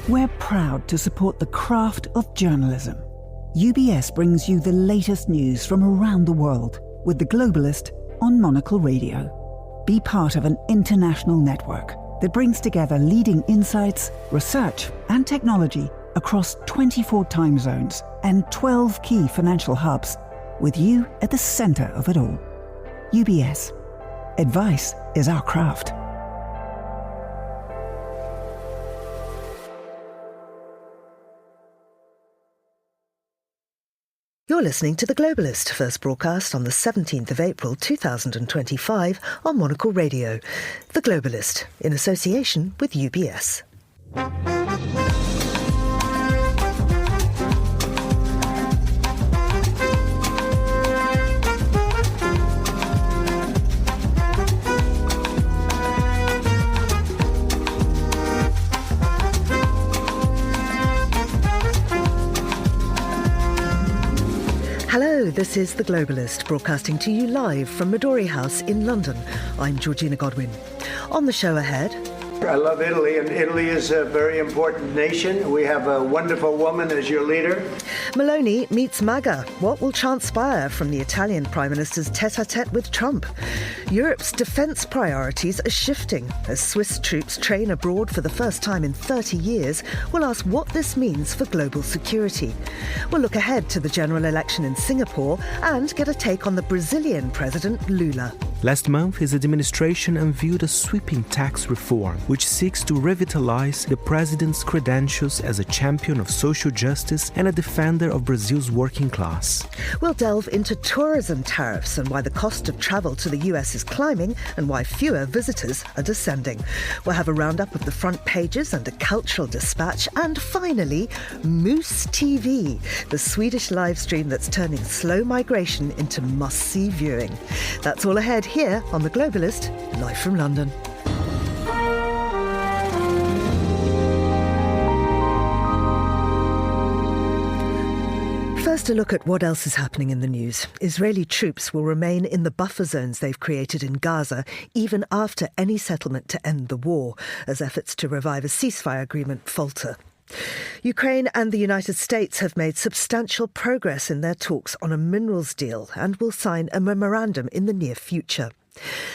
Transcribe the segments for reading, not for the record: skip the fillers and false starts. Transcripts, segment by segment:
We're proud to support the craft of journalism. UBS brings you the latest news from around the world with The Globalist on Monocle Radio. Be part of an international network that brings together leading insights, research, and technology across 24 time zones and 12 key financial hubs, with you at the center of it all. UBS. Advice is our craft. You're listening to The Globalist, first broadcast on the 17th of April 2025 on Monocle Radio. The Globalist, in association with UBS. Hello, this is The Globalist, broadcasting to you live from Midori House in London. I'm Georgina Godwin. On the show ahead... I love Italy, and Italy is a very important nation. We have a wonderful woman as your leader. Meloni meets MAGA. What will transpire from the Italian Prime Minister's tête-à-tête with Trump? Europe's defence priorities are shifting as Swiss troops train abroad for the first time in 30 years. We'll ask what this means for global security. We'll look ahead to the general election in Singapore and get a take on the Brazilian President Lula. Last month, his administration unveiled a sweeping tax reform, which seeks to revitalize the president's credentials as a champion of social justice and a defender of Brazil's working class. We'll delve into tourism tariffs and why the cost of travel to the US is climbing and why fewer visitors are descending. We'll have a roundup of the front pages and a cultural dispatch. And finally, Moose TV, the Swedish live stream that's turning slow migration into must-see viewing. That's all ahead here on The Globalist, live from London. First, a look at what else is happening in the news. Israeli troops will remain in the buffer zones they've created in Gaza even after any settlement to end the war, as efforts to revive a ceasefire agreement falter. Ukraine and the United States have made substantial progress in their talks on a minerals deal and will sign a memorandum in the near future.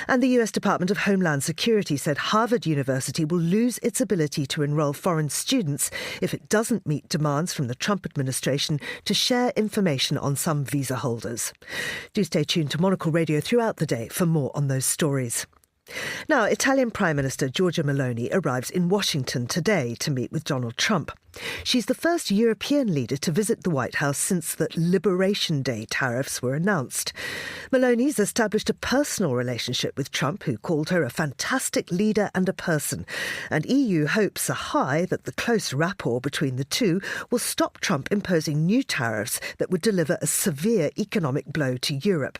And the US Department of Homeland Security said Harvard University will lose its ability to enroll foreign students if it doesn't meet demands from the Trump administration to share information on some visa holders. Do stay tuned to Monocle Radio throughout the day for more on those stories. Now, Italian Prime Minister Giorgia Meloni arrives in Washington today to meet with Donald Trump. She's the first European leader to visit the White House since the Liberation Day tariffs were announced. Meloni's established a personal relationship with Trump, who called her a fantastic leader and a person. And EU hopes are high that the close rapport between the two will stop Trump imposing new tariffs that would deliver a severe economic blow to Europe.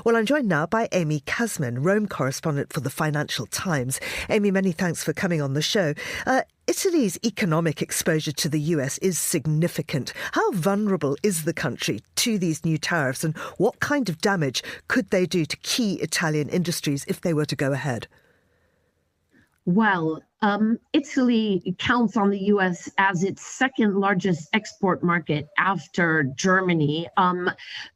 Well, I'm joined now by Amy Kasman, Rome correspondent for the Financial Times. Amy, many thanks for coming on the show. Italy's economic exposure to the US is significant. How vulnerable is the country to these new tariffs, and what kind of damage could they do to key Italian industries if they were to go ahead? Well, Italy counts on the U.S. as its second largest export market after Germany.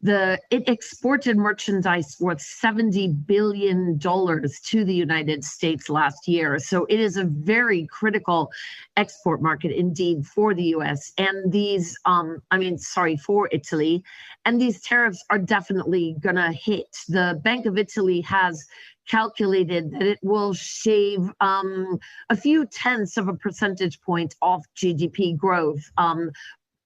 It exported merchandise worth $70 billion to the United States last year. So it is a very critical export market indeed for the U.S. And for Italy. And these tariffs are definitely going to hit. The Bank of Italy has calculated that it will shave a few tenths of a percentage point off GDP growth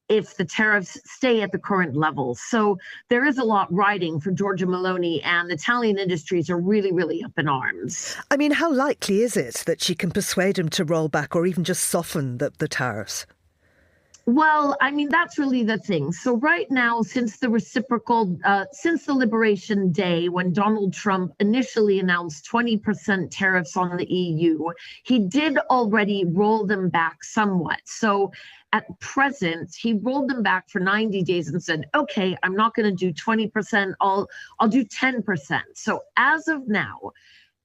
if the tariffs stay at the current levels. So there is a lot riding for Giorgia Meloni, and Italian industries are really, really up in arms. I mean, how likely is it that she can persuade him to roll back or even just soften the tariffs? Well, I mean, that's really the thing. So right now, since the Liberation Day, when Donald Trump initially announced 20% tariffs on the EU, he did already roll them back somewhat. So at present, he rolled them back for 90 days and said, okay, I'm not going to do 20%, I'll do 10%. So as of now,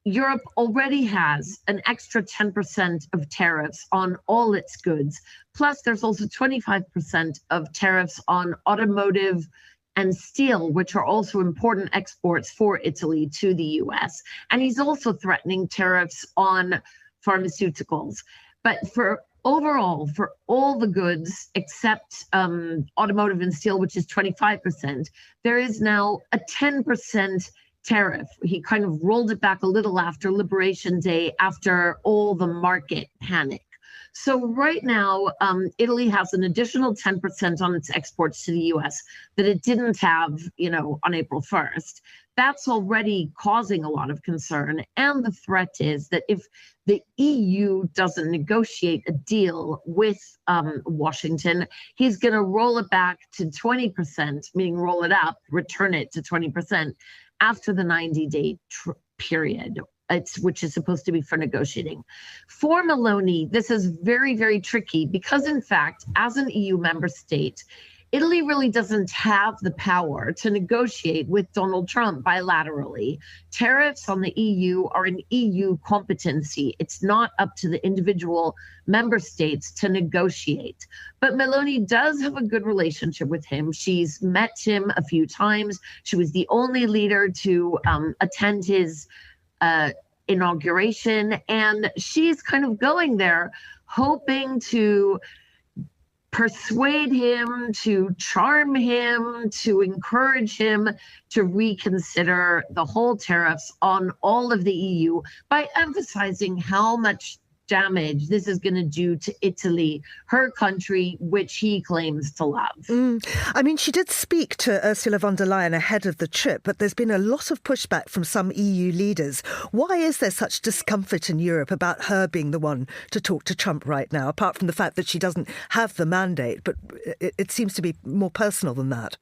Europe already has an extra 10% of tariffs on all its goods. Plus, there's also 25% of tariffs on automotive and steel, which are also important exports for Italy to the US. And he's also threatening tariffs on pharmaceuticals. But overall, for all the goods except automotive and steel, which is 25%, there is now a 10% tariff. He kind of rolled it back a little after Liberation Day, after all the market panic. So right now, Italy has an additional 10% on its exports to the US that it didn't have, on April 1st. That's already causing a lot of concern. And the threat is that if the EU doesn't negotiate a deal with Washington, he's going to roll it back to 20%, meaning roll it up, return it to 20% after the 90-day period, which is supposed to be for negotiating. For Meloni, this is very, very tricky because, in fact, as an EU member state, Italy really doesn't have the power to negotiate with Donald Trump bilaterally. Tariffs on the EU are an EU competency. It's not up to the individual member states to negotiate. But Meloni does have a good relationship with him. She's met him a few times. She was the only leader to attend his inauguration, and she's kind of going there hoping to persuade him, to charm him, to encourage him to reconsider the whole tariffs on all of the EU by emphasizing how much damage this is going to do to Italy, her country, which he claims to love. I mean, she did speak to Ursula von der Leyen ahead of the trip, but there's been a lot of pushback from some EU leaders. Why is there such discomfort in Europe about her being the one to talk to Trump right now, apart from the fact that she doesn't have the mandate, but it seems to be more personal than that?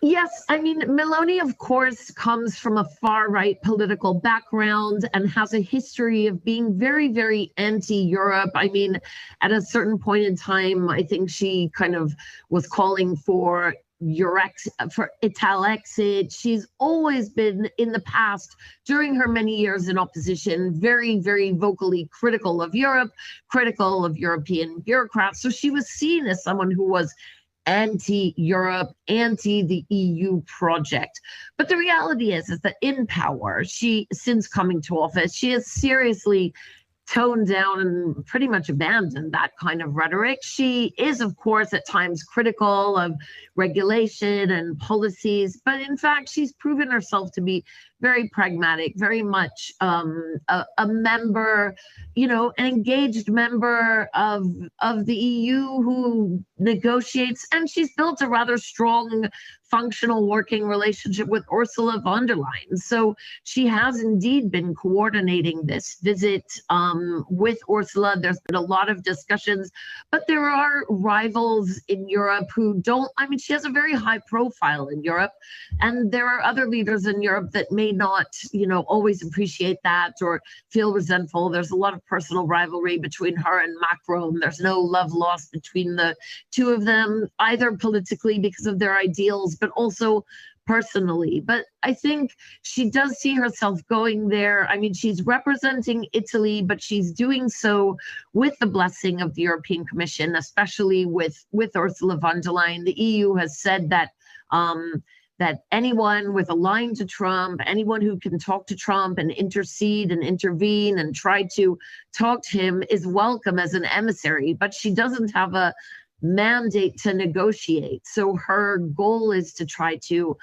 Yes, I mean, Meloni, of course, comes from a far-right political background and has a history of being very, very anti-Europe. I mean, at a certain point in time, I think she kind of was calling for Italexit. She's always been, in the past, during her many years in opposition, very, very vocally critical of Europe, critical of European bureaucrats. So she was seen as someone who was anti-Europe, anti the EU project. But the reality is that in power, since coming to office, she has seriously toned down and pretty much abandoned that kind of rhetoric. She is, of course, at times critical of regulation and policies, but in fact, she's proven herself to be very pragmatic, very much a member, an engaged member of the EU who negotiates, and she's built a rather strong, functional working relationship with Ursula von der Leyen. So she has indeed been coordinating this visit with Ursula. There's been a lot of discussions, but there are rivals in Europe who don't, she has a very high profile in Europe, and there are other leaders in Europe that may not, always appreciate that or feel resentful. There's a lot of personal rivalry between her and Macron. There's no love lost between the two of them, either politically because of their ideals, but also personally. But I think she does see herself going there. She's representing Italy, but she's doing so with the blessing of the European Commission, especially with Ursula von der Leyen. The EU has said that that anyone with a line to Trump, anyone who can talk to Trump and intercede and intervene and try to talk to him is welcome as an emissary, but she doesn't have a mandate to negotiate. So her goal is to try to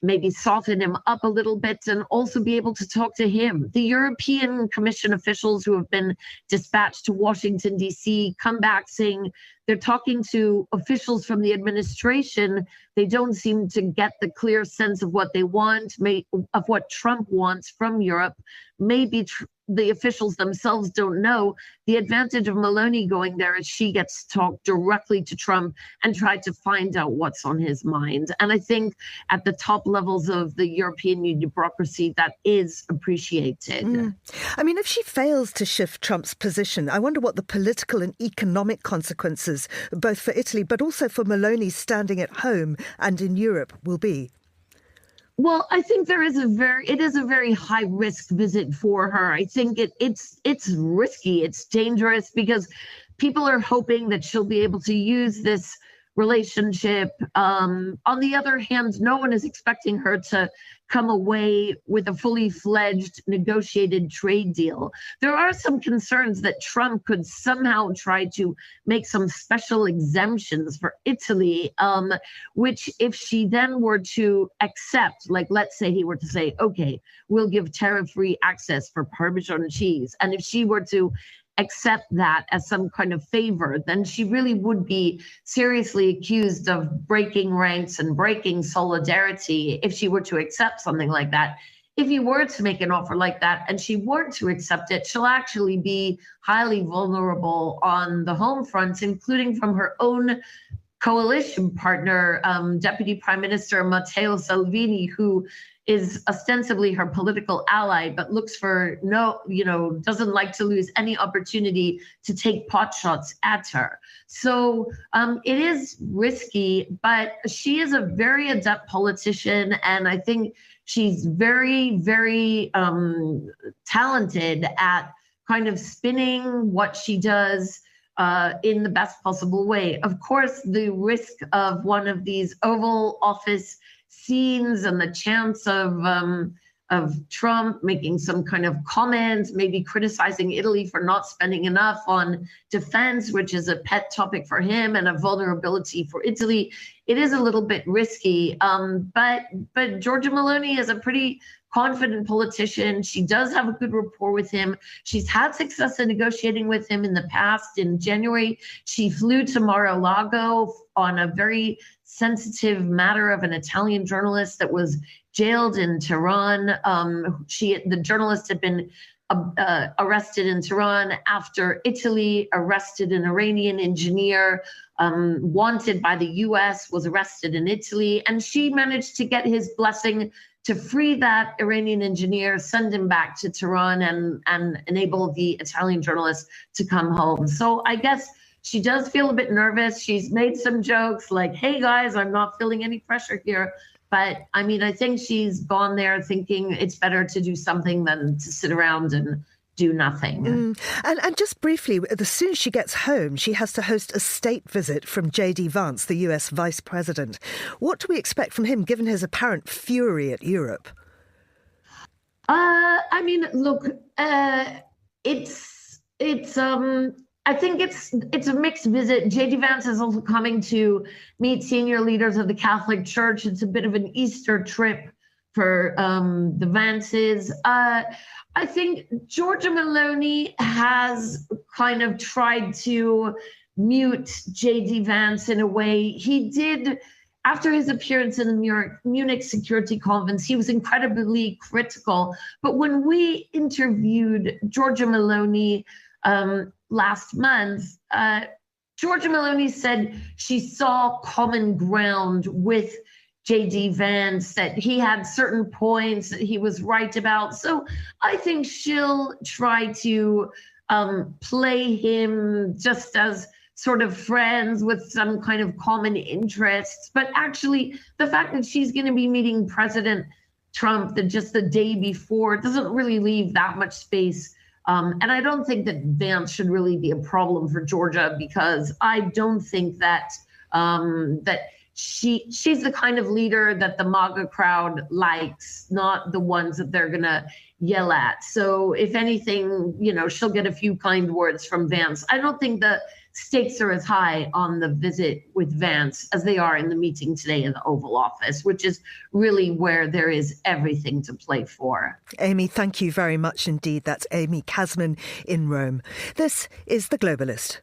maybe soften him up a little bit and also be able to talk to him. The European Commission officials who have been dispatched to Washington, D.C. come back saying they're talking to officials from the administration. They don't seem to get the clear sense of what they want, of what Trump wants from Europe. Maybe the officials themselves don't know. The advantage of Meloni going there is she gets to talk directly to Trump and try to find out what's on his mind. And I think at the top levels of the European Union bureaucracy, that is appreciated. If she fails to shift Trump's position, I wonder what the political and economic consequences, both for Italy, but also for Meloni standing at home and in Europe, will be. Well, I think it is a very high risk visit for her. I think it's risky, it's dangerous, because people are hoping that she'll be able to use this relationship. On the other hand, no one is expecting her to come away with a fully fledged negotiated trade deal. There are some concerns that Trump could somehow try to make some special exemptions for Italy, which if she then were to accept, like let's say he were to say, okay, we'll give tariff-free access for Parmesan cheese. And if she were to accept that as some kind of favor, then she really would be seriously accused of breaking ranks and breaking solidarity if she were to accept something like that. If you were to make an offer like that and she were to accept it, she'll actually be highly vulnerable on the home front, including from her own coalition partner, Deputy Prime Minister Matteo Salvini, who is ostensibly her political ally, but looks for doesn't like to lose any opportunity to take potshots at her. So it is risky, but she is a very adept politician, and I think she's very, very talented at kind of spinning what she does in the best possible way. Of course, the risk of one of these Oval Office scenes and the chance of Trump making some kind of comments, maybe criticizing Italy for not spending enough on defense, which is a pet topic for him, and a vulnerability for Italy. It is a little bit risky, but Giorgia Meloni is a pretty confident politician. She does have a good rapport with him. She's had success in negotiating with him in the past. In January, she flew to Mar-a-Lago on a very sensitive matter of an Italian journalist that was jailed in Tehran. The journalist had been arrested in Tehran after Italy arrested an Iranian engineer wanted by the US, was arrested in Italy, and she managed to get his blessing to free that Iranian engineer, send him back to Tehran, and enable the Italian journalist to come home. So I guess she does feel a bit nervous. She's made some jokes like, hey guys, I'm not feeling any pressure here. But I mean, I think she's gone there thinking it's better to do something than to sit around and do nothing. And just briefly, as soon as she gets home, she has to host a state visit from J.D. Vance, the US Vice President. What do we expect from him, given his apparent fury at Europe? I mean, look, I think it's a mixed visit. J.D. Vance is also coming to meet senior leaders of the Catholic Church. It's a bit of an Easter trip for the Vances. I think Giorgia Meloni has kind of tried to mute J.D. Vance in a way. He did, after his appearance in the Munich Security Conference, he was incredibly critical. But when we interviewed Giorgia Meloni last month, Giorgia Meloni said she saw common ground with J.D. Vance, that he had certain points that he was right about. So I think she'll try to play him just as sort of friends with some kind of common interests. But actually, the fact that she's going to be meeting President Trump just the day before doesn't really leave that much space. And I don't think that Vance should really be a problem for Giorgia, because I don't think that she's the kind of leader that the MAGA crowd likes, not the ones that they're going to yell at. So if anything, she'll get a few kind words from Vance. I don't think the stakes are as high on the visit with Vance as they are in the meeting today in the Oval Office, which is really where there is everything to play for. Amy, thank you very much indeed. That's Amy Kasman in Rome. This is The Globalist.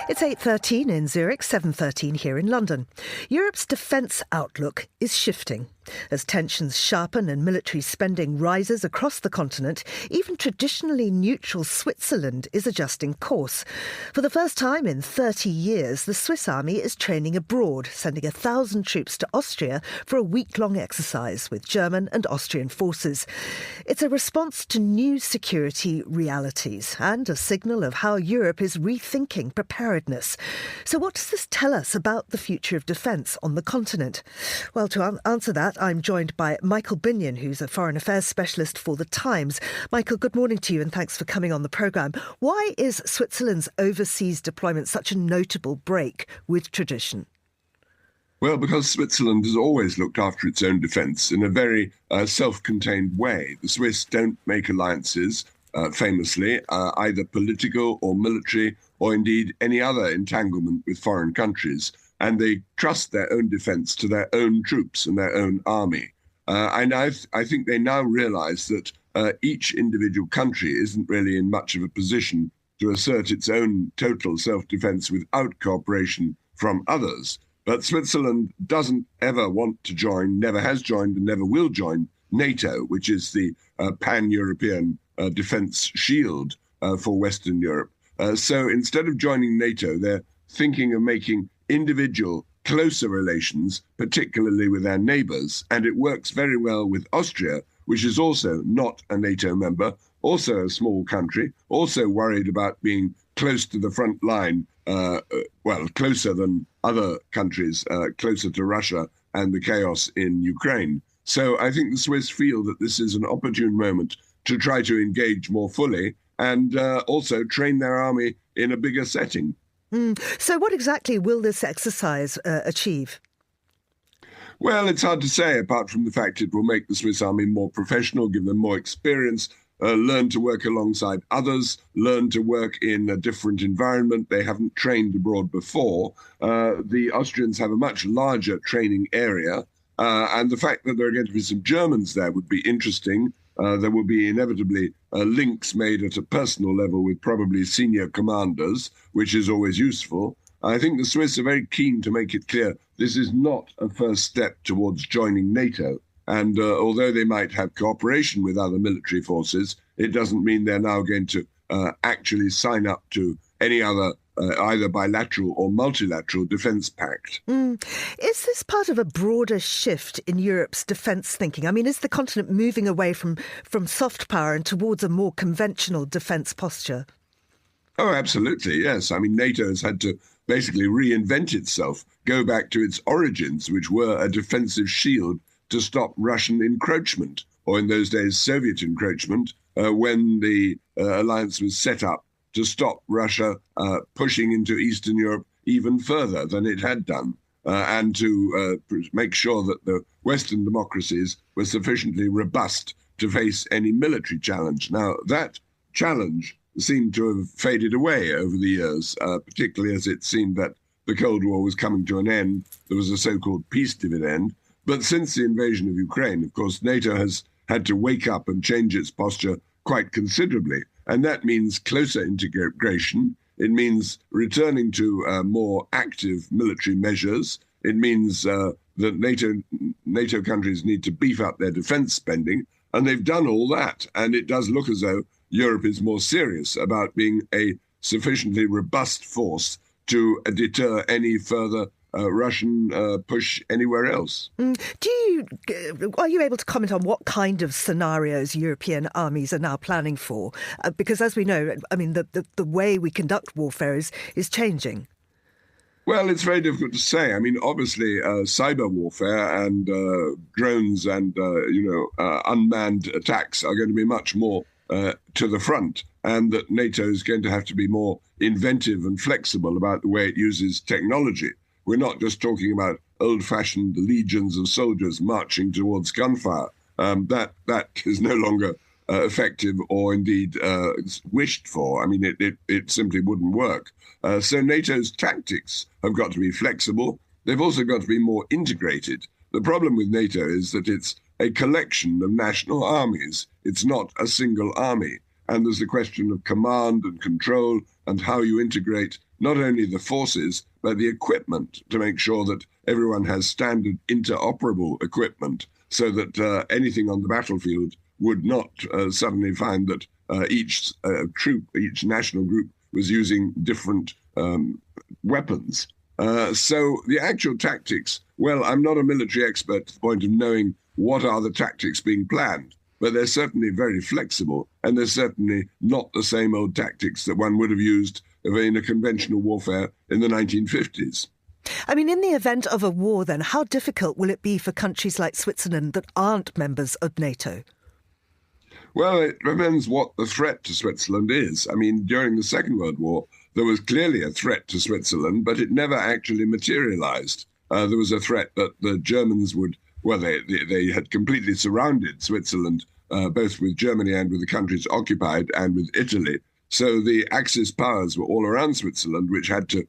It's 8:13 in Zurich, 7:13 here in London. Europe's defence outlook is shifting. As tensions sharpen and military spending rises across the continent, even traditionally neutral Switzerland is adjusting course. For the first time in 30 years, the Swiss army is training abroad, sending 1,000 troops to Austria for a week-long exercise with German and Austrian forces. It's a response to new security realities and a signal of how Europe is rethinking preparedness. So what does this tell us about the future of defence on the continent? Well, to answer that, I'm joined by Michael Binion, who's a foreign affairs specialist for The Times. Michael, good morning to you and thanks for coming on the programme. Why is Switzerland's overseas deployment such a notable break with tradition? Well, because Switzerland has always looked after its own defence in a very self-contained way. The Swiss don't make alliances, famously, either political or military or indeed any other entanglement with foreign countries. And they trust their own defence to their own troops and their own army. And I think they now realise that each individual country isn't really in much of a position to assert its own total self-defence without cooperation from others. But Switzerland doesn't ever want to join, never has joined and never will join NATO, which is the pan-European defence shield for Western Europe. So instead of joining NATO, they're thinking of making individual, closer relations, particularly with our neighbours. And it works very well with Austria, which is also not a NATO member, also a small country, also worried about being close to the front line, closer than other countries, closer to Russia and the chaos in Ukraine. So I think the Swiss feel that this is an opportune moment to try to engage more fully and also train their army in a bigger setting. So what exactly will this exercise achieve? Well, it's hard to say, apart from the fact it will make the Swiss army more professional, give them more experience, learn to work alongside others, learn to work in a different environment. They haven't trained abroad before. The Austrians have a much larger training area. And the fact that there are going to be some Germans there would be interesting. There will be inevitably links made at a personal level with probably senior commanders, which is always useful. I think the Swiss are very keen to make it clear this is not a first step towards joining NATO. And although they might have cooperation with other military forces, it doesn't mean they're now going to actually sign up to any other either bilateral or multilateral defence pact. Is this part of a broader shift in Europe's defence thinking? I mean, is the continent moving away from soft power and towards a more conventional defence posture? Oh, absolutely, yes. I mean, NATO has had to basically reinvent itself, go back to its origins, which were a defensive shield to stop Russian encroachment, or in those days, Soviet encroachment, when the alliance was set up to stop Russia pushing into Eastern Europe even further than it had done, and to make sure that the Western democracies were sufficiently robust to face any military challenge. Now, that challenge seemed to have faded away over the years, particularly as it seemed that the Cold War was coming to an end. There was a so-called peace dividend. But since the invasion of Ukraine, of course, NATO has had to wake up and change its posture quite considerably. And that means closer integration. It means returning to more active military measures. It means that NATO countries need to beef up their defence spending. And they've done all that. And it does look as though Europe is more serious about being a sufficiently robust force to deter any further Russian push anywhere else. Are you able to comment on what kind of scenarios European armies are now planning for? Because as we know, I mean, the way we conduct warfare is changing. Well, it's very difficult to say. I mean, obviously, cyber warfare and drones and, unmanned attacks are going to be much more to the front, and that NATO is going to have to be more inventive and flexible about the way it uses technology. We're not just talking about old-fashioned legions of soldiers marching towards gunfire. That is no longer effective or indeed wished for. I mean, it simply wouldn't work. So NATO's tactics have got to be flexible. They've also got to be more integrated. The problem with NATO is that it's a collection of national armies. It's not a single army. And there's the question of command and control and how you integrate not only the forces, but the equipment to make sure that everyone has standard interoperable equipment. so that anything on the battlefield would not suddenly find that each troop, each national group was using different weapons. So the actual tactics, well, I'm not a military expert to the point of knowing what are the tactics being planned, but they're certainly very flexible, and they're certainly not the same old tactics that one would have used in a conventional warfare in the 1950s. I mean, in the event of a war, then, how difficult will it be for countries like Switzerland that aren't members of NATO? Well, it depends what the threat to Switzerland is. I mean, during the Second World War, there was clearly a threat to Switzerland, but it never actually materialized. There was a threat that the Germans would, well, they had completely surrounded Switzerland, both with Germany and with the countries occupied and with Italy. So the Axis powers were all around Switzerland, which had to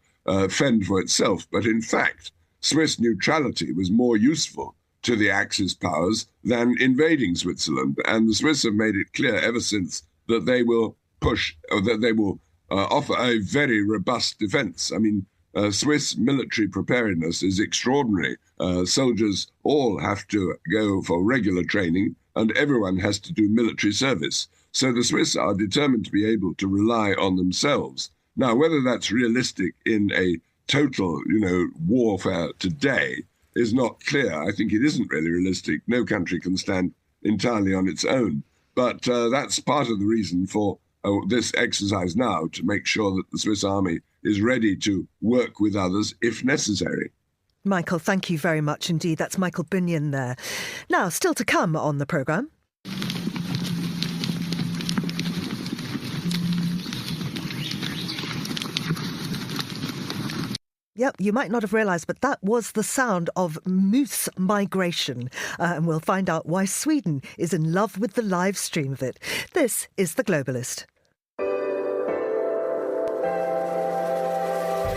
fend for itself. But in fact, Swiss neutrality was more useful to the Axis powers than invading Switzerland. And the Swiss have made it clear ever since that they will push, or that they will offer a very robust defense. I mean, Swiss military preparedness is extraordinary. Soldiers all have to go for regular training, and everyone has to do military service. So the Swiss are determined to be able to rely on themselves. Now, whether that's realistic in a total, warfare today is not clear. I think it isn't really realistic. No country can stand entirely on its own. But that's part of the reason for this exercise now, to make sure that the Swiss army is ready to work with others if necessary. Michael, thank you very much indeed. That's Michael Bunyan there. Now, still to come on the programme. Yep, you might not have realised, but that was the sound of moose migration. And we'll find out why Sweden is in love with the live stream of it. This is The Globalist.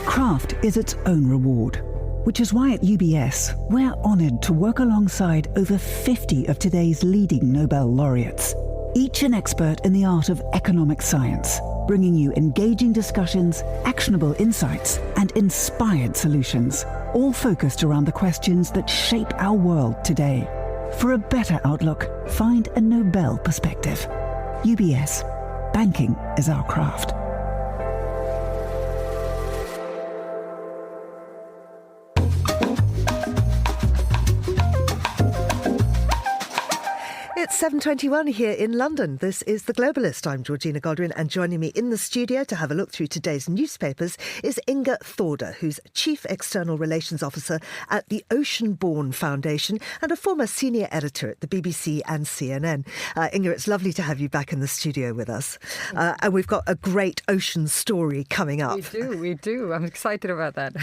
Craft is its own reward, which is why at UBS we're honoured to work alongside over 50 of today's leading Nobel laureates, each an expert in the art of economic science, bringing you engaging discussions, actionable insights, and inspired solutions, all focused around the questions that shape our world today. For a better outlook, find a Nobel perspective. UBS. Banking is our craft. It's 7:21 here in London. This is The Globalist. I'm Georgina Godwin, and joining me in the studio to have a look through today's newspapers is Inga Thorder, who's Chief External Relations Officer at the Oceanborn Foundation and a former senior editor at the BBC and CNN. Inga, it's lovely to have you back in the studio with us. And we've got a great ocean story coming up. We do. I'm excited about that.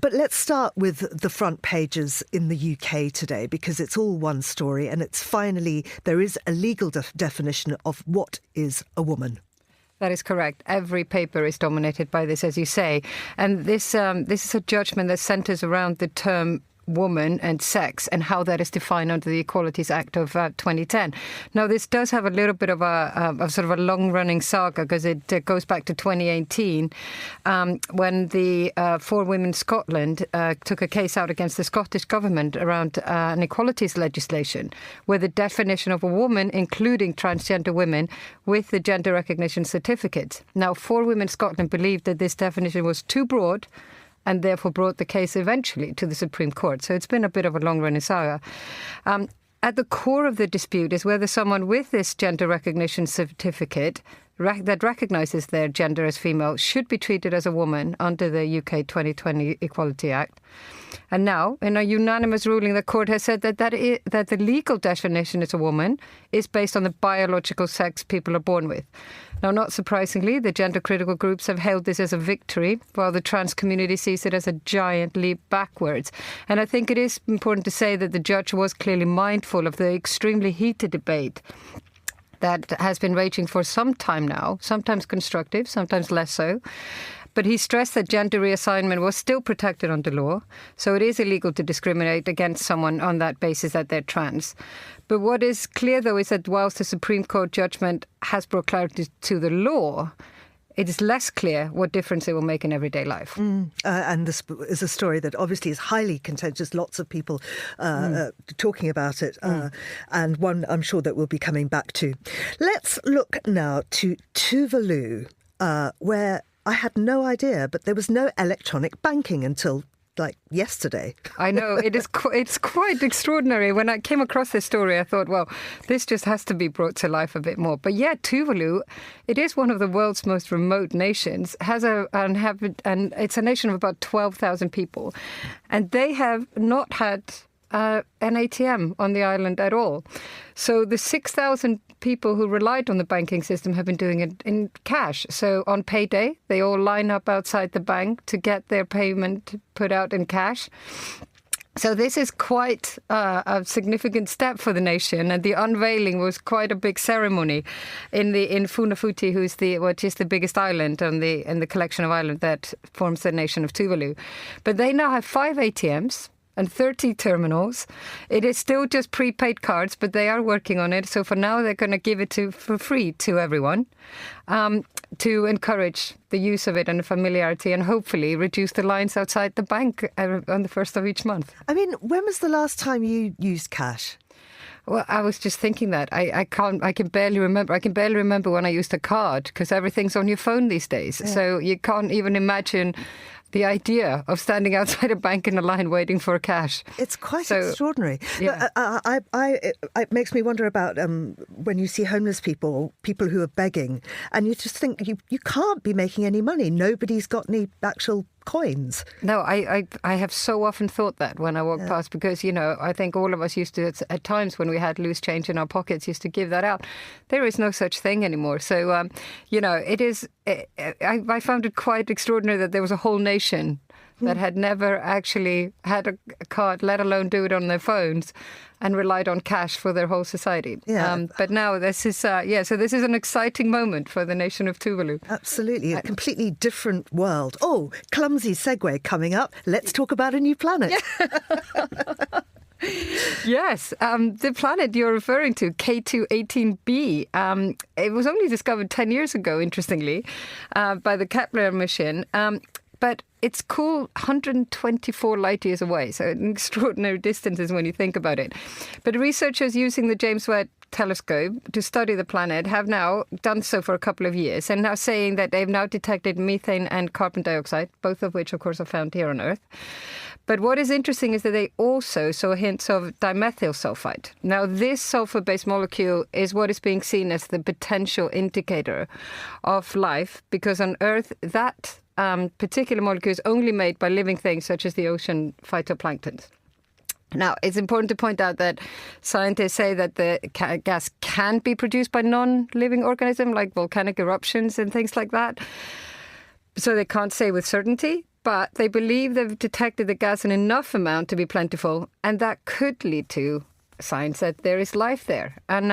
But let's start with the front pages in the UK today, because it's all one story, and it's finally, there is a legal definition of what is a woman. That is correct. Every paper is dominated by this, as you say. And this is a judgment that centres around the term woman and sex and how that is defined under the Equalities Act of 2010. Now, this does have a little bit of a sort of a long-running saga, because it goes back to 2018 when the For Women Scotland took a case out against the Scottish government around an equalities legislation where the definition of a woman, including transgender women, with the gender recognition certificate. Now, For Women Scotland believed that this definition was too broad, and therefore brought the case eventually to the Supreme Court. So it's been a bit of a long-running saga. At the core of the dispute is whether someone with this gender recognition certificate that recognises their gender as female should be treated as a woman under the UK 2020 Equality Act. And now, in a unanimous ruling, the court has said that the legal definition as a woman is based on the biological sex people are born with. Now, not surprisingly, the gender-critical groups have hailed this as a victory, while the trans community sees it as a giant leap backwards. And I think it is important to say that the judge was clearly mindful of the extremely heated debate that has been raging for some time now, sometimes constructive, sometimes less so. But he stressed that gender reassignment was still protected under law, so it is illegal to discriminate against someone on that basis that they're trans. But what is clear, though, is that whilst the Supreme Court judgment has brought clarity to the law, it is less clear what difference it will make in everyday life. And this is a story that obviously is highly contentious. Lots of people talking about it, and one I'm sure that we'll be coming back to. Let's look now to Tuvalu, where I had no idea, but there was no electronic banking until yesterday. I know, it's quite extraordinary. When I came across this story, I thought, well, this just has to be brought to life a bit more. But yeah, Tuvalu, it is one of the world's most remote nations, and it's a nation of about 12,000 people. And they have not had an ATM on the island at all. So the 6,000 people who relied on the banking system have been doing it in cash. So on payday, they all line up outside the bank to get their payment put out in cash. So this is quite a significant step for the nation, and the unveiling was quite a big ceremony in Funafuti, which is the biggest island in the collection of islands that forms the nation of Tuvalu. But they now have 5 ATMs. And 30 terminals. It is still just prepaid cards, but they are working on it. So for now, they're going to give it for free to everyone to encourage the use of it and the familiarity, and hopefully reduce the lines outside the bank on the 1st of each month. I mean, when was the last time you used cash? Well, I was just thinking that. I can barely remember. I can barely remember when I used a card, because everything's on your phone these days. Yeah. So you can't even imagine the idea of standing outside a bank in a line waiting for cash. It's quite extraordinary. Yeah. It makes me wonder about when you see homeless people who are begging, and you just think you can't be making any money. Nobody's got any actual coins. No, I have so often thought that when I walk past, because, I think all of us used to, at times when we had loose change in our pockets, used to give that out. There is no such thing anymore. So, it is, I found it quite extraordinary that there was a whole nation that had never actually had a card, let alone do it on their phones, and relied on cash for their whole society. Yeah. But now this is, so this is an exciting moment for the nation of Tuvalu. Absolutely. A completely different world. Oh, clumsy segue coming up. Let's talk about a new planet. Yeah. Yes, the planet you're referring to, K2-18b, it was only discovered 10 years ago, interestingly, by the Kepler mission. But it's cool 124 light years away, so an extraordinary distances when you think about it. But researchers using the James Webb telescope to study the planet have now done so for a couple of years, and now saying that they've now detected methane and carbon dioxide, both of which, of course, are found here on Earth. But what is interesting is that they also saw hints of dimethyl sulfide. Now, this sulfur-based molecule is what is being seen as the potential indicator of life, because on Earth, that particular molecule is only made by living things such as the ocean phytoplankton. Now, it's important to point out that scientists say that the gas can be produced by non-living organisms, like volcanic eruptions and things like that. So they can't say with certainty, but they believe they've detected the gas in enough amount to be plentiful, and that could lead to signs that there is life there. And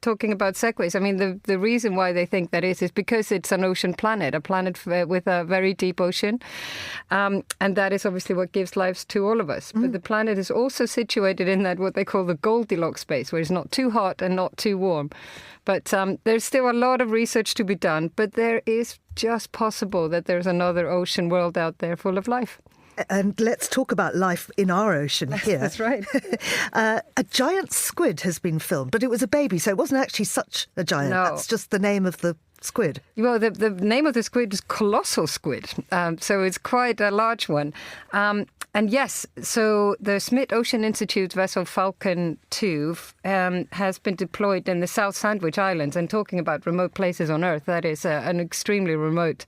talking about segues, the reason why they think that is because it's an ocean planet, a planet with a very deep ocean. And that is obviously what gives life to all of us. But the planet is also situated in that what they call the Goldilocks space, where it's not too hot and not too warm. But there's still a lot of research to be done, but there is just possible that there's another ocean world out there full of life. And let's talk about life in our ocean here. That's right. A giant squid has been filmed, but it was a baby, so it wasn't actually such a giant. No. That's just the name of the squid. Well, the name of the squid is colossal squid, so it's quite a large one. And yes, so the Smith Ocean Institute vessel Falcon 2 has been deployed in the South Sandwich Islands. And talking about remote places on Earth, that is an extremely remote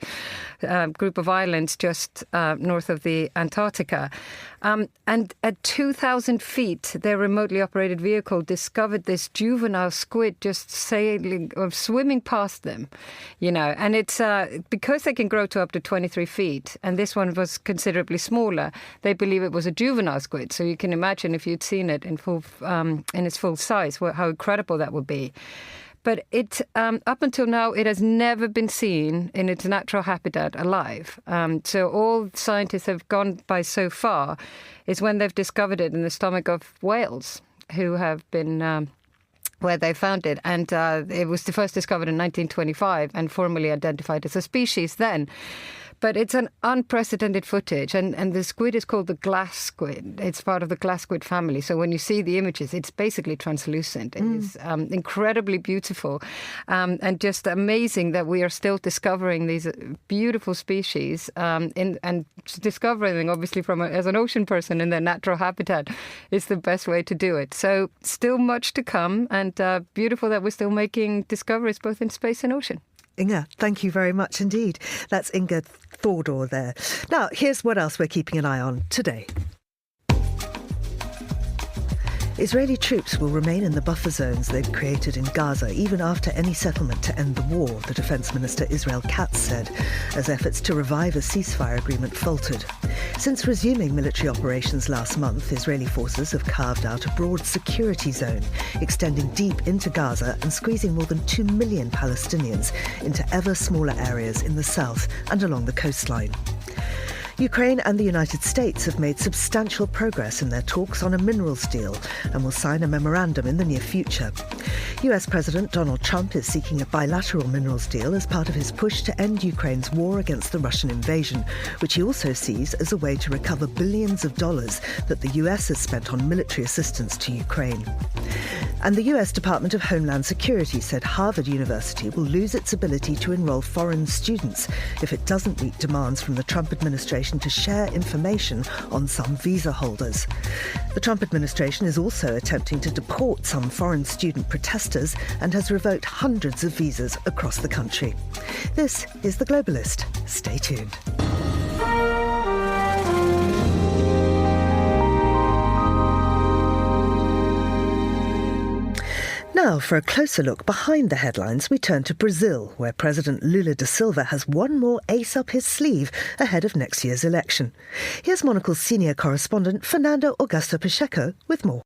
group of islands just north of the Antarctica. And at 2,000 feet, their remotely operated vehicle discovered this juvenile squid just sailing or swimming past them, and it's because they can grow to up to 23 feet. And this one was considerably smaller. They believe it was a juvenile squid. So you can imagine if you'd seen it in its full size, how incredible that would be. But it up until now, it has never been seen in its natural habitat alive. So all scientists have gone by so far is when they've discovered it in the stomach of whales who have been where they found it. And it was first discovered in 1925 and formally identified as a species then. But it's an unprecedented footage, and the squid is called the glass squid. It's part of the glass squid family. So when you see the images, it's basically translucent. It's incredibly beautiful, and just amazing that we are still discovering these beautiful species, and discovering them, obviously, as an ocean person in their natural habitat is the best way to do it. So still much to come, and beautiful that we're still making discoveries both in space and ocean. Inga, thank you very much indeed. That's Inga Thordor there. Now, here's what else we're keeping an eye on today. Israeli troops will remain in the buffer zones they've created in Gaza even after any settlement to end the war, the Defence Minister Israel Katz said, as efforts to revive a ceasefire agreement faltered. Since resuming military operations last month, Israeli forces have carved out a broad security zone, extending deep into Gaza and squeezing more than 2 million Palestinians into ever smaller areas in the south and along the coastline. Ukraine and the United States have made substantial progress in their talks on a minerals deal and will sign a memorandum in the near future. US President Donald Trump is seeking a bilateral minerals deal as part of his push to end Ukraine's war against the Russian invasion, which he also sees as a way to recover billions of dollars that the US has spent on military assistance to Ukraine. And the US Department of Homeland Security said Harvard University will lose its ability to enroll foreign students if it doesn't meet demands from the Trump administration to share information on some visa holders. The Trump administration is also attempting to deport some foreign student protesters and has revoked hundreds of visas across the country. This is The Globalist. Stay tuned. Now, for a closer look behind the headlines, we turn to Brazil, where President Lula da Silva has one more ace up his sleeve ahead of next year's election. Here's Monocle's senior correspondent, Fernando Augusto Pacheco, with more.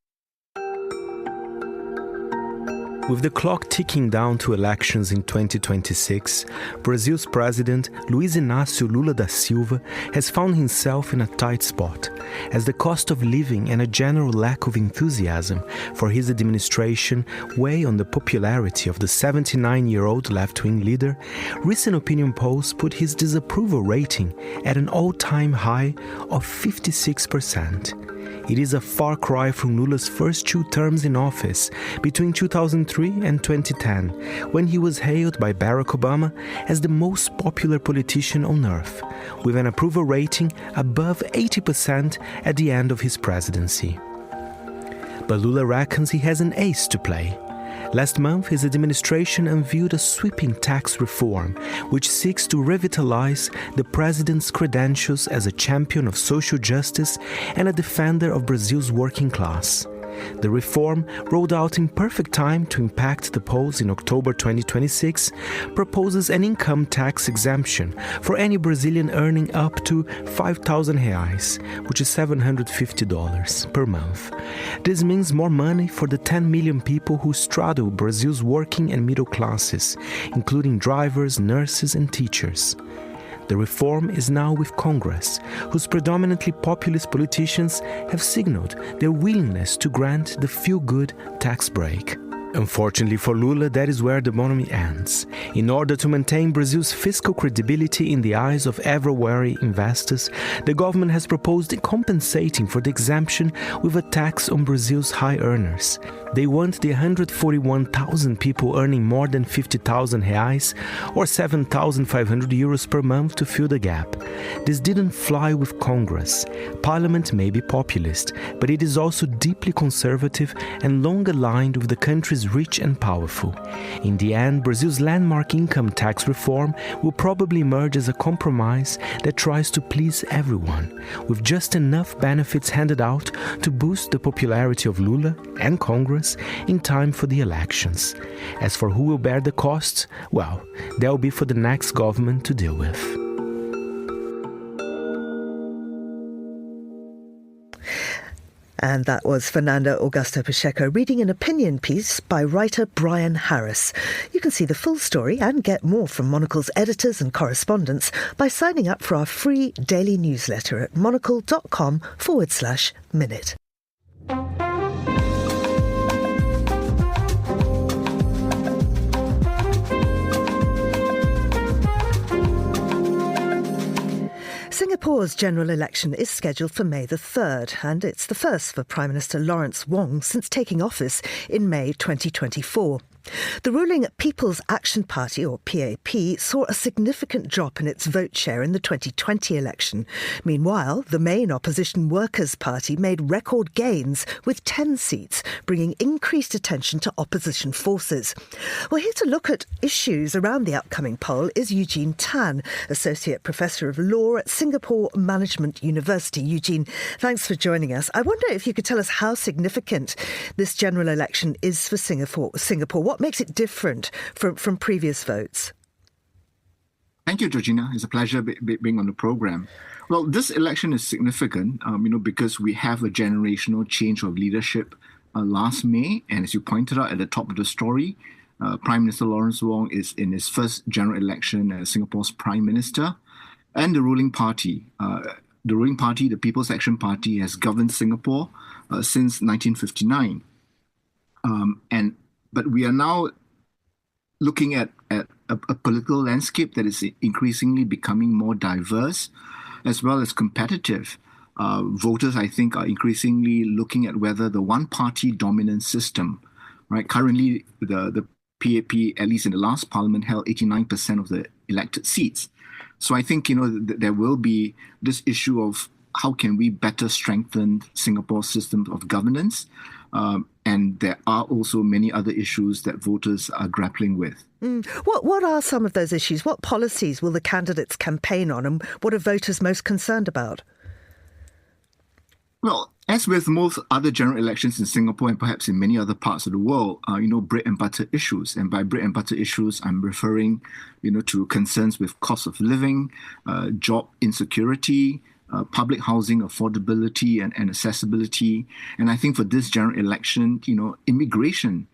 With the clock ticking down to elections in 2026, Brazil's president, Luiz Inácio Lula da Silva, has found himself in a tight spot, as the cost of living and a general lack of enthusiasm for his administration weigh on the popularity of the 79-year-old left-wing leader. Recent opinion polls put his disapproval rating at an all-time high of 56%. It is a far cry from Lula's first 2 terms in office between 2003 and 2010, when he was hailed by Barack Obama as the most popular politician on earth, with an approval rating above 80% at the end of his presidency. But Lula reckons he has an ace to play. Last month, his administration unveiled a sweeping tax reform, which seeks to revitalize the president's credentials as a champion of social justice and a defender of Brazil's working class. The reform, rolled out in perfect time to impact the polls in October 2026, proposes an income tax exemption for any Brazilian earning up to 5,000 reais, which is $750 per month. This means more money for the 10 million people who straddle Brazil's working and middle classes, including drivers, nurses, and teachers. The reform is now with Congress, whose predominantly populist politicians have signaled their willingness to grant the feel-good tax break. Unfortunately for Lula, that is where the bonhomie ends. In order to maintain Brazil's fiscal credibility in the eyes of ever-wary investors, the government has proposed compensating for the exemption with a tax on Brazil's high earners. They want the 141,000 people earning more than 50,000 reais or 7,500 euros per month to fill the gap. This didn't fly with Congress. Parliament may be populist, but it is also deeply conservative and long aligned with the country's rich and powerful. In the end, Brazil's landmark income tax reform will probably emerge as a compromise that tries to please everyone, with just enough benefits handed out to boost the popularity of Lula and Congress in time for the elections. As for who will bear the costs, well, that will be for the next government to deal with. And that was Fernando Augusto Pacheco reading an opinion piece by writer Brian Harris. You can see the full story and get more from Monocle's editors and correspondents by signing up for our free daily newsletter at monocle.com/minute. Singapore's general election is scheduled for May the 3rd, and it's the first for Prime Minister Lawrence Wong since taking office in May 2024. The ruling People's Action Party, or PAP, saw a significant drop in its vote share in the 2020 election. Meanwhile, the main opposition Workers' Party made record gains with 10 seats, bringing increased attention to opposition forces. Well, here to look at issues around the upcoming poll is Eugene Tan, Associate Professor of Law at Singapore Management University. Eugene, thanks for joining us. I wonder if you could tell us how significant this general election is for Singapore. What makes it different from previous votes? Thank you, Georgina. It's a pleasure being on the program. Well, this election is significant, because we have a generational change of leadership last May. And as you pointed out at the top of the story, Prime Minister Lawrence Wong is in his first general election as Singapore's Prime Minister. And the ruling party, the People's Action Party, has governed Singapore since 1959. But we are now looking at a political landscape that is increasingly becoming more diverse as well as competitive. Voters, I think, are increasingly looking at whether the one-party dominant system, right? Currently, the PAP, at least in the last parliament, held 89% of the elected seats. So I think, there will be this issue of how can we better strengthen Singapore's system of governance. And there are also many other issues that voters are grappling with. What are some of those issues? What policies will the candidates campaign on, and what are voters most concerned about? Well, as with most other general elections in Singapore and perhaps in many other parts of the world, bread and butter issues. And by bread and butter issues, I'm referring, to concerns with cost of living, job insecurity, public housing affordability and accessibility. And I think for this general election, immigration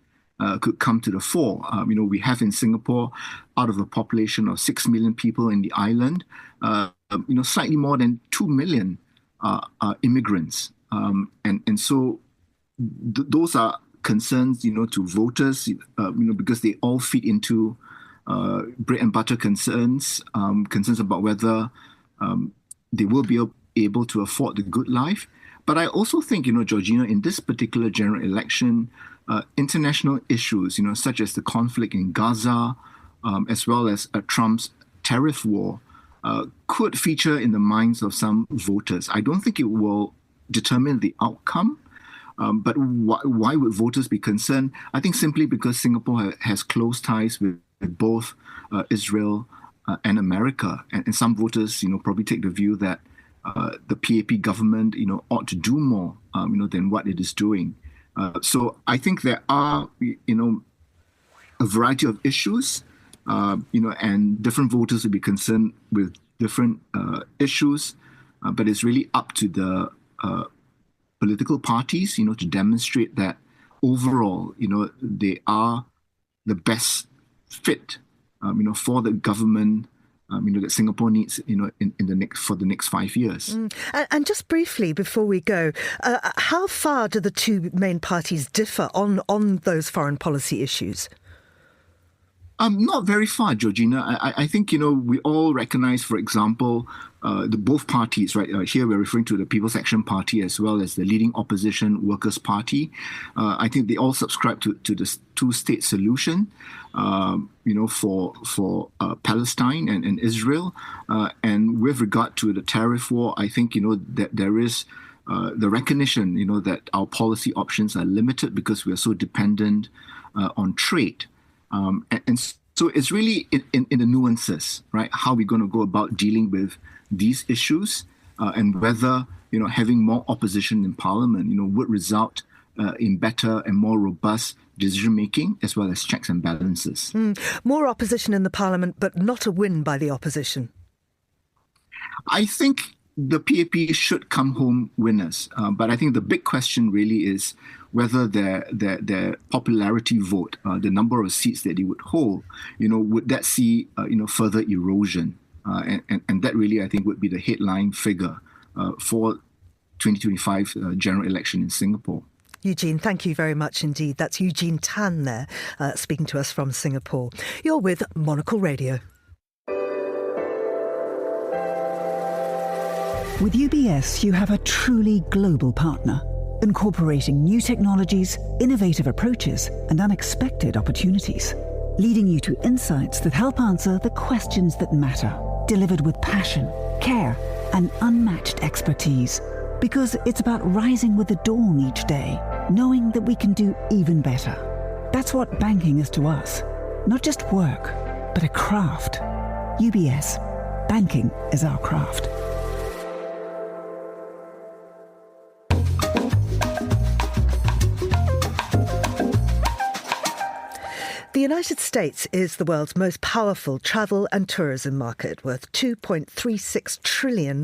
could come to the fore. We have in Singapore, out of a population of 6 million people in the island, slightly more than 2 million are immigrants. And so those are concerns, to voters, because they all feed into bread and butter concerns about whether they will be able to afford the good life. But I also think, Georgina, in this particular general election, international issues, such as the conflict in Gaza, as well as Trump's tariff war, could feature in the minds of some voters. I don't think it will determine the outcome. But why would voters be concerned? I think simply because Singapore has close ties with both Israel and America, and some voters, probably take the view that the PAP government, ought to do more, than what it is doing. So I think there are, a variety of issues, and different voters will be concerned with different issues, but it's really up to the political parties, to demonstrate that overall, they are the best fit for the government, that Singapore needs, for the next 5 years. And just briefly before we go, how far do the two main parties differ on those foreign policy issues? Not very far, Georgina. I think, we all recognize, for example, both parties, right? Here we're referring to the People's Action Party as well as the leading opposition Workers' Party. I think they all subscribe to the two-state solution, for Palestine and Israel. And with regard to the tariff war, I think, that there is the recognition, that our policy options are limited because we are so dependent on trade. And so it's really in the nuances, right? How we're going to go about dealing with these issues, and whether, having more opposition in Parliament, would result in better and more robust decision-making as well as checks and balances. More opposition in the Parliament, but not a win by the opposition. I think the PAP should come home winners. But I think the big question really is whether their popularity vote, the number of seats that they would hold, would that see, further erosion? And that really, I think, would be the headline figure for 2025 general election in Singapore. Eugene, thank you very much indeed. That's Eugene Tan there, speaking to us from Singapore. You're with Monocle Radio. With UBS, you have a truly global partner, incorporating new technologies, innovative approaches, and unexpected opportunities, leading you to insights that help answer the questions that matter, delivered with passion, care, and unmatched expertise. Because it's about rising with the dawn each day, knowing that we can do even better. That's what banking is to us. Not just work, but a craft. UBS. Banking is our craft. The United States is the world's most powerful travel and tourism market, worth $2.36 trillion.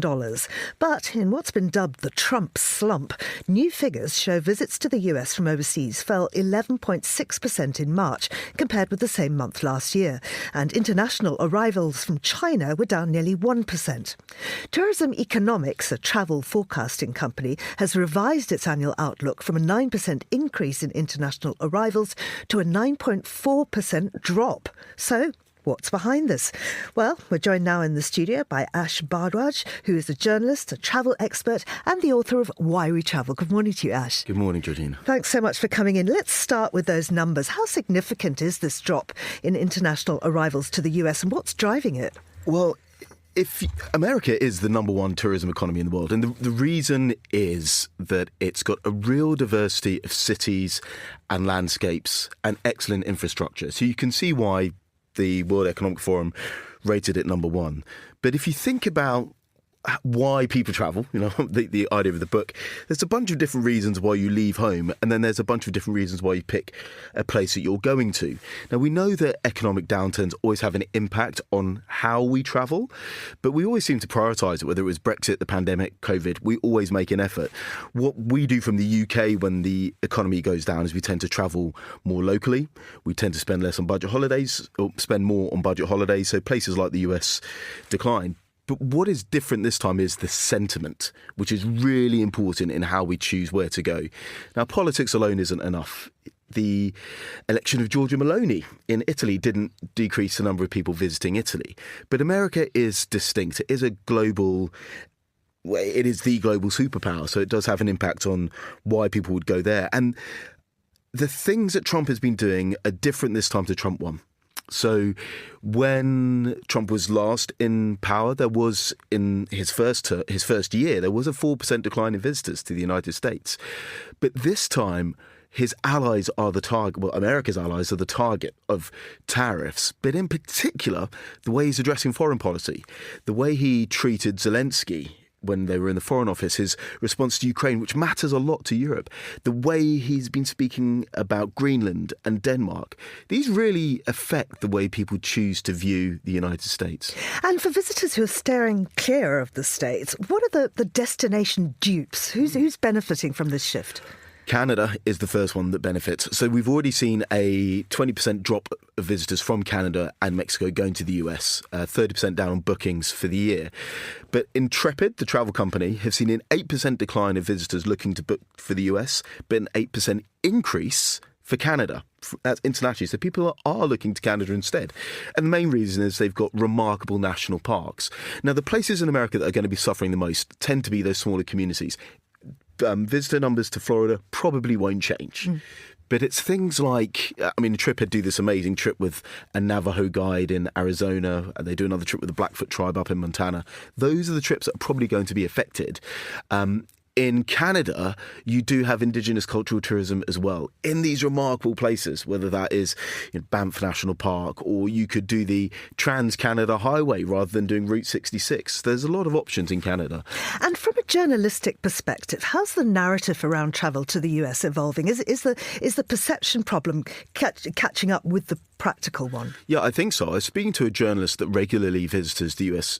But in what's been dubbed the Trump slump, new figures show visits to the US from overseas fell 11.6% in March compared with the same month last year, and international arrivals from China were down nearly 1%. Tourism Economics, a travel forecasting company, has revised its annual outlook from a 9% increase in international arrivals to a 9.4% drop. So, what's behind this? Well, we're joined now in the studio by Ash Bhardwaj, who is a journalist, a travel expert, and the author of Why We Travel. Good morning to you, Ash. Good morning, Georgina. Thanks so much for coming in. Let's start with those numbers. How significant is this drop in international arrivals to the US, and what's driving it? Well, America is the number one tourism economy in the world, and the reason is that it's got a real diversity of cities and landscapes and excellent infrastructure. So you can see why the World Economic Forum rated it number one. But if you think about why people travel, the idea of the book, there's a bunch of different reasons why you leave home, and then there's a bunch of different reasons why you pick a place that you're going to. Now, we know that economic downturns always have an impact on how we travel, but we always seem to prioritise it, whether it was Brexit, the pandemic, COVID, we always make an effort. What we do from the UK when the economy goes down is we tend to travel more locally. We tend to spend less on budget holidays, or spend more on budget holidays, so places like the US decline. But what is different this time is the sentiment, which is really important in how we choose where to go. Now, politics alone isn't enough. The election of Giorgia Meloni in Italy didn't decrease the number of people visiting Italy. But America is distinct. It is the global superpower, so it does have an impact on why people would go there. And the things that Trump has been doing are different this time to Trump 1. So when Trump was last in power, there was, in his first year, there was a 4% decline in visitors to the United States. But this time, his allies are the target, well, America's allies are the target of tariffs, but in particular, the way he's addressing foreign policy, the way he treated Zelensky when they were in the Foreign Office, his response to Ukraine, which matters a lot to Europe, the way he's been speaking about Greenland and Denmark, these really affect the way people choose to view the United States. And for visitors who are steering clear of the States, what are the destination dupes? Who's benefiting from this shift? Canada is the first one that benefits. So we've already seen a 20% drop of visitors from Canada and Mexico going to the US, 30% down on bookings for the year. But Intrepid, the travel company, have seen an 8% decline of visitors looking to book for the US, but an 8% increase for Canada. That's internationally. So people are looking to Canada instead. And the main reason is they've got remarkable national parks. Now, the places in America that are going to be suffering the most tend to be those smaller communities. Visitor numbers to Florida probably won't change. But it's things like, Intrepid do this amazing trip with a Navajo guide in Arizona, and they do another trip with the Blackfoot tribe up in Montana. Those are the trips that are probably going to be affected. In Canada, you do have Indigenous cultural tourism as well in these remarkable places, whether that is Banff National Park, or you could do the Trans-Canada Highway rather than doing Route 66. There's a lot of options in Canada. And from a journalistic perspective, how's the narrative around travel to the US evolving? Is the perception problem catching up with the practical one? Yeah, I think so. I was speaking to a journalist that regularly visits the US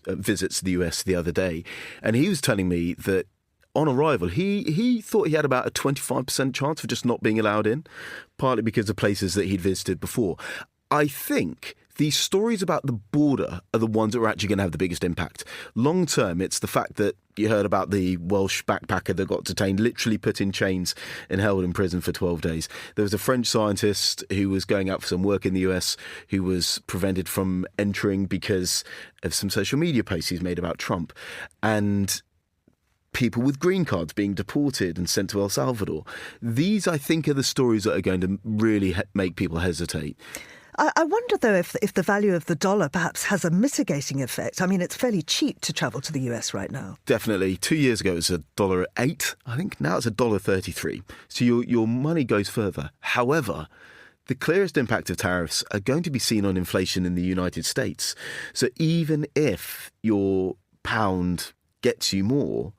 the other day, and he was telling me that on arrival, he thought he had about a 25% chance of just not being allowed in, partly because of places that he'd visited before. I think these stories about the border are the ones that are actually going to have the biggest impact. Long term, it's the fact that you heard about the Welsh backpacker that got detained, literally put in chains and held in prison for 12 days. There was a French scientist who was going out for some work in the US who was prevented from entering because of some social media posts he's made about Trump. And people with green cards being deported and sent to El Salvador. These, I think, are the stories that are going to really make people hesitate. I wonder, though, if the value of the dollar perhaps has a mitigating effect. I mean, it's fairly cheap to travel to the US right now. Definitely. 2 years ago, it was $1.08. I think now it's $1.33. So your money goes further. However, the clearest impact of tariffs are going to be seen on inflation in the United States. So even if your pound gets you more,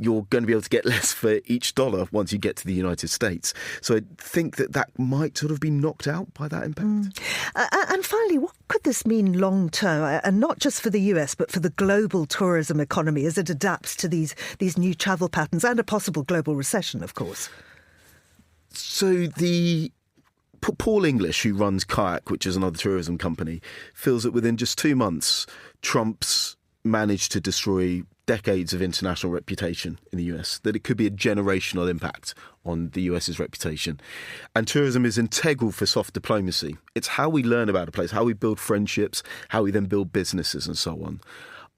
you're going to be able to get less for each dollar once you get to the United States. So I think that might sort of be knocked out by that impact. And finally, what could this mean long term, and not just for the US, but for the global tourism economy as it adapts to these new travel patterns and a possible global recession, of course? So Paul English, who runs Kayak, which is another tourism company, feels that within just 2 months, Trump's managed to destroy decades of international reputation in the US, that it could be a generational impact on the US's reputation. And tourism is integral for soft diplomacy. It's how we learn about a place, how we build friendships, how we then build businesses and so on.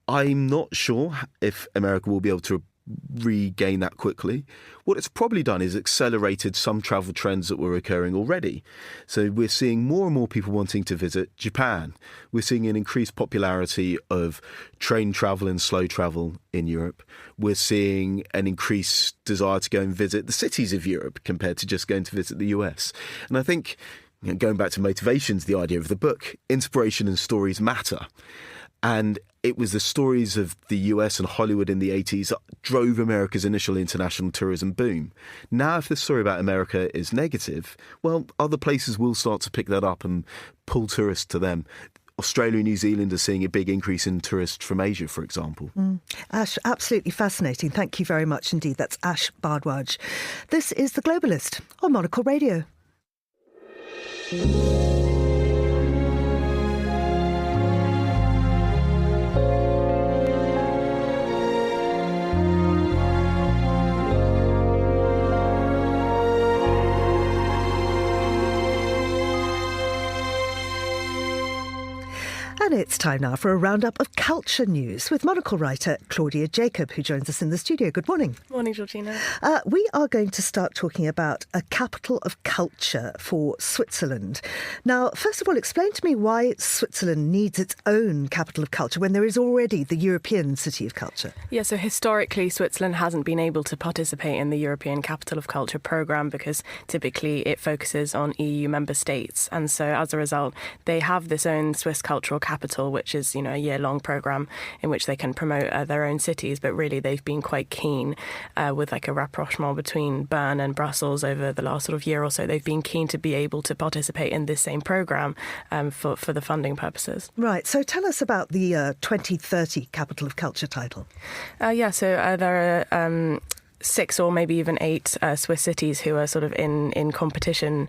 I'm not sure if America will be able to regain that quickly. What it's probably done is accelerated some travel trends that were occurring already. So we're seeing more and more people wanting to visit Japan. We're seeing an increased popularity of train travel and slow travel in Europe. We're seeing an increased desire to go and visit the cities of Europe compared to just going to visit the US. And I think, going back to motivations, the idea of the book, inspiration and stories matter. And it was the stories of the US and Hollywood in the 80s that drove America's initial international tourism boom. Now, if the story about America is negative, well, other places will start to pick that up and pull tourists to them. Australia and New Zealand are seeing a big increase in tourists from Asia, for example. Ash, absolutely fascinating. Thank you very much indeed. That's Ash Bhardwaj. This is The Globalist on Monocle Radio. And it's time now for a roundup of culture news with Monocle writer Claudia Jacob, who joins us in the studio. Good morning. Morning, Georgina. We are going to start talking about a capital of culture for Switzerland. Now, first of all, explain to me why Switzerland needs its own capital of culture when there is already the European City of Culture. Yeah, so historically, Switzerland hasn't been able to participate in the European Capital of Culture programme because typically it focuses on EU member states. And so as a result, they have this own Swiss cultural capital, which is, a year-long programme in which they can promote their own cities. But really, they've been quite keen with like a rapprochement between Bern and Brussels over the last sort of year or so. They've been keen to be able to participate in this same programme for the funding purposes. Right. So tell us about the 2030 Capital of Culture title. So there are 6 or maybe even 8 Swiss cities who are sort of in competition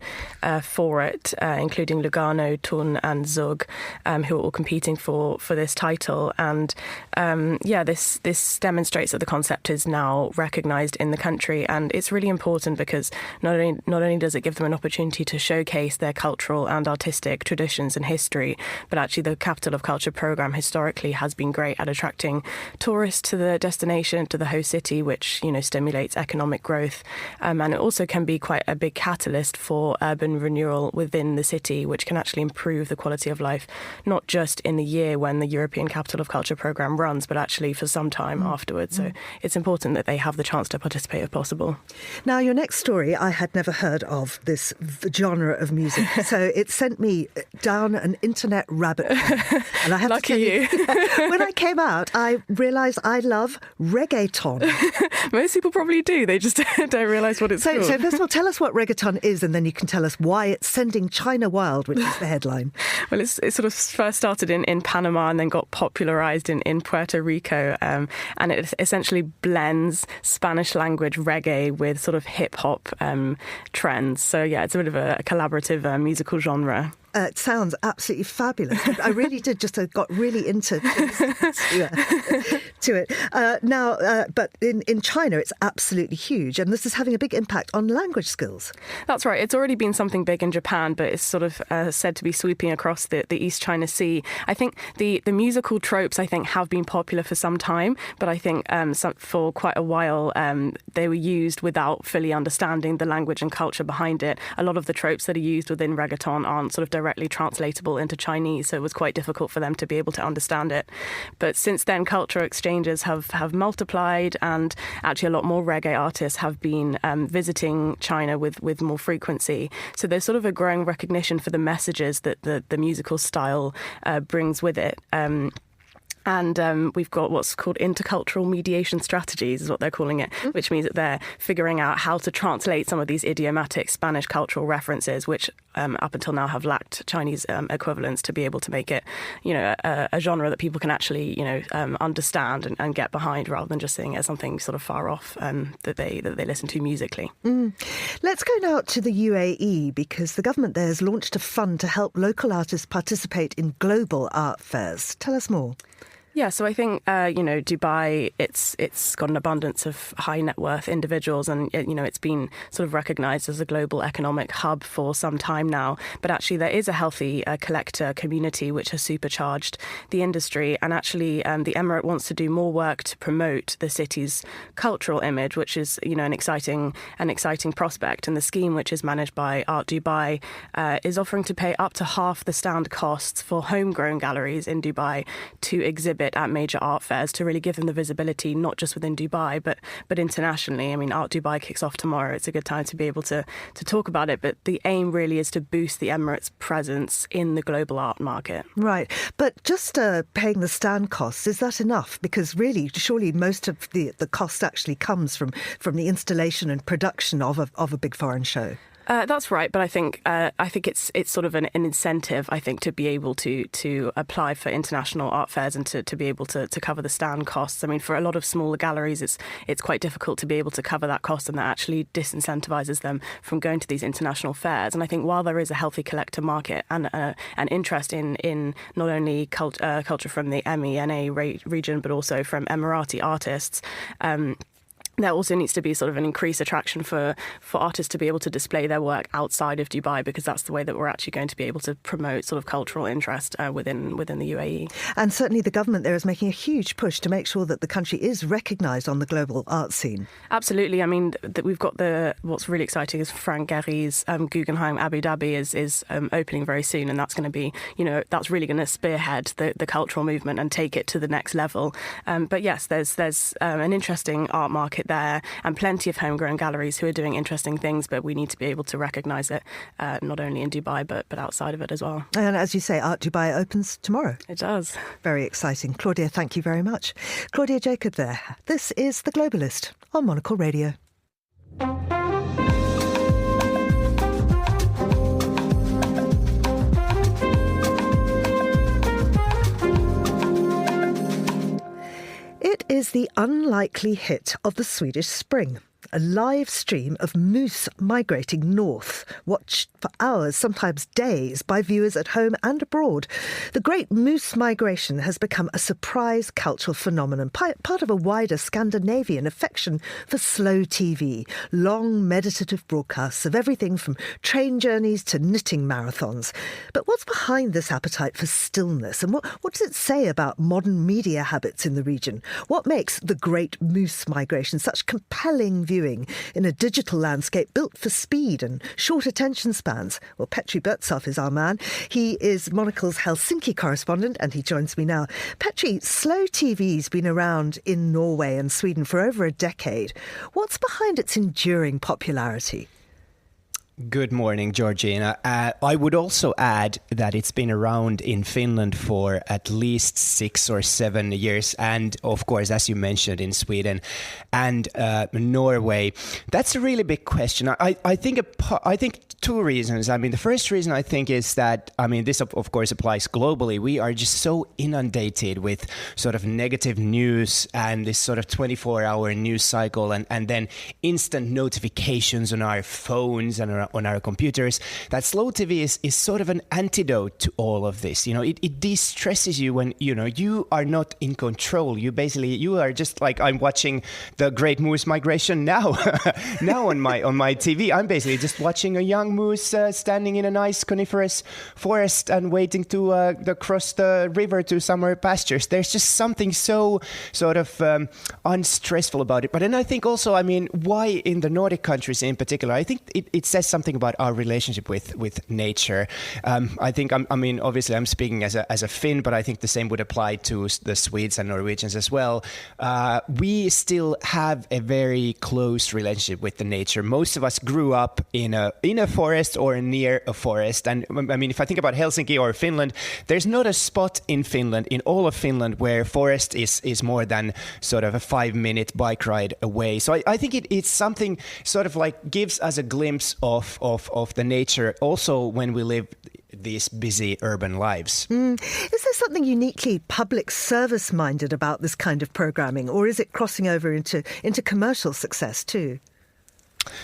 for it, including Lugano, Thun and Zug, who are all competing for this title. And this demonstrates that the concept is now recognised in the country, and it's really important because not only does it give them an opportunity to showcase their cultural and artistic traditions and history, but actually the Capital of Culture programme historically has been great at attracting tourists to the destination, to the host city, which stimulates economic growth, and it also can be quite a big catalyst for urban renewal within the city, which can actually improve the quality of life, not just in the year when the European Capital of Culture programme runs, but actually for some time afterwards. So it's important that they have the chance to participate if possible. Now, your next story, I had never heard of this genre of music, so it sent me down an internet rabbit hole. And I have Lucky to tell you, when I came out, I realised I love reggaeton. Most people probably do. They just don't realise what it's called. So first of all, tell us what reggaeton is, and then you can tell us why it's sending China wild, which is the headline. Well, it sort of first started in Panama and then got popularised in Puerto Rico, and it essentially blends Spanish language reggae with sort of hip-hop trends. So, yeah, it's a bit of a collaborative musical genre. It sounds absolutely fabulous. I really did just got really into it. But in China, it's absolutely huge. And this is having a big impact on language skills. That's right. It's already been something big in Japan, but it's sort of said to be sweeping across the East China Sea. I think the musical tropes, I think, have been popular for some time, but I think for quite a while they were used without fully understanding the language and culture behind it. A lot of the tropes that are used within reggaeton aren't sort of directly translatable into Chinese, so it was quite difficult for them to be able to understand it. But since then, cultural exchanges have multiplied, and actually a lot more reggae artists have been visiting China with more frequency. So there's sort of a growing recognition for the messages that the musical style brings with it. And we've got what's called intercultural mediation strategies, is what they're calling it, which means that they're figuring out how to translate some of these idiomatic Spanish cultural references, which up until now have lacked Chinese equivalents, to be able to make it, a genre that people can actually, understand and get behind, rather than just seeing it as something sort of far off that they listen to musically. Let's go now to the UAE, because the government there has launched a fund to help local artists participate in global art fairs. Tell us more. Yeah, so I think, Dubai, it's got an abundance of high net worth individuals, and, it's been sort of recognised as a global economic hub for some time now. But actually there is a healthy collector community which has supercharged the industry. And actually the Emirate wants to do more work to promote the city's cultural image, which is, an exciting prospect. And the scheme, which is managed by Art Dubai, is offering to pay up to half the stand costs for homegrown galleries in Dubai to exhibit at major art fairs, to really give them the visibility, not just within Dubai, but internationally. I mean, Art Dubai kicks off tomorrow. It's a good time to be able to talk about it. But the aim really is to boost the Emirates' presence in the global art market. Right. But just paying the stand costs, is that enough? Because really, surely most of the cost actually comes from the installation and production of a big foreign show. That's right, but I think it's sort of an incentive, I think, to be able to apply for international art fairs and to be able to cover the stand costs. I mean, for a lot of smaller galleries, it's quite difficult to be able to cover that cost, and that actually disincentivises them from going to these international fairs. And I think while there is a healthy collector market and an interest in not only culture from the MENA region, but also from Emirati artists, there also needs to be sort of an increased attraction for artists to be able to display their work outside of Dubai, because that's the way that we're actually going to be able to promote sort of cultural interest within the UAE. And certainly the government there is making a huge push to make sure that the country is recognised on the global art scene. Absolutely. I mean, we've got what's really exciting is Frank Gehry's Guggenheim Abu Dhabi is opening very soon, and that's going to be, that's really going to spearhead the cultural movement and take it to the next level. But yes, there's an interesting art market there, and plenty of homegrown galleries who are doing interesting things, but we need to be able to recognise it not only in Dubai but outside of it as well. And as you say, Art Dubai opens tomorrow. It does. Very exciting. Claudia, thank you very much. Claudia Jacob there. This is The Globalist on Monocle Radio. It is the unlikely hit of the Swedish spring. A live stream of moose migrating north, watched for hours, sometimes days, by viewers at home and abroad. The great moose migration has become a surprise cultural phenomenon, part of a wider Scandinavian affection for slow TV, long meditative broadcasts of everything from train journeys to knitting marathons. But what's behind this appetite for stillness, and what does it say about modern media habits in the region? What makes the great moose migration such compelling viewing in a digital landscape built for speed and short attention spans? Well, Petri Bertsov is our man. He is Monocle's Helsinki correspondent, and he joins me now. Petri, slow TV's been around in Norway and Sweden for over a decade. What's behind its enduring popularity? Good morning, Georgina. I would also add that it's been around in Finland for at least 6 or 7 years, and of course, as you mentioned, in Sweden and Norway. That's a really big question. I think two reasons. I mean, the first reason I think is that, this of course applies globally. We are just so inundated with sort of negative news and this sort of 24-hour news cycle, and then instant notifications on our phones and on on our computers, that slow TV is sort of an antidote to all of this. It de-stresses you when, you are not in control. You are just like, I'm watching the Great Moose Migration now. Now on my TV, I'm basically just watching a young moose standing in a nice coniferous forest and waiting to cross the river to summer pastures. There's just something so sort of unstressful about it. But then I think also, why in the Nordic countries in particular, I think it says something about our relationship with nature. I think, obviously I'm speaking as a Finn, but I think the same would apply to the Swedes and Norwegians as well. We still have a very close relationship with the nature. Most of us grew up in a forest or near a forest. And if I think about Helsinki or Finland, there's not a spot in Finland, in all of Finland, where forest is more than sort of a 5-minute bike ride away. So I think it's something sort of like gives us a glimpse of the nature also when we live these busy urban lives. Is there something uniquely public service minded about this kind of programming, or is it crossing over into commercial success too?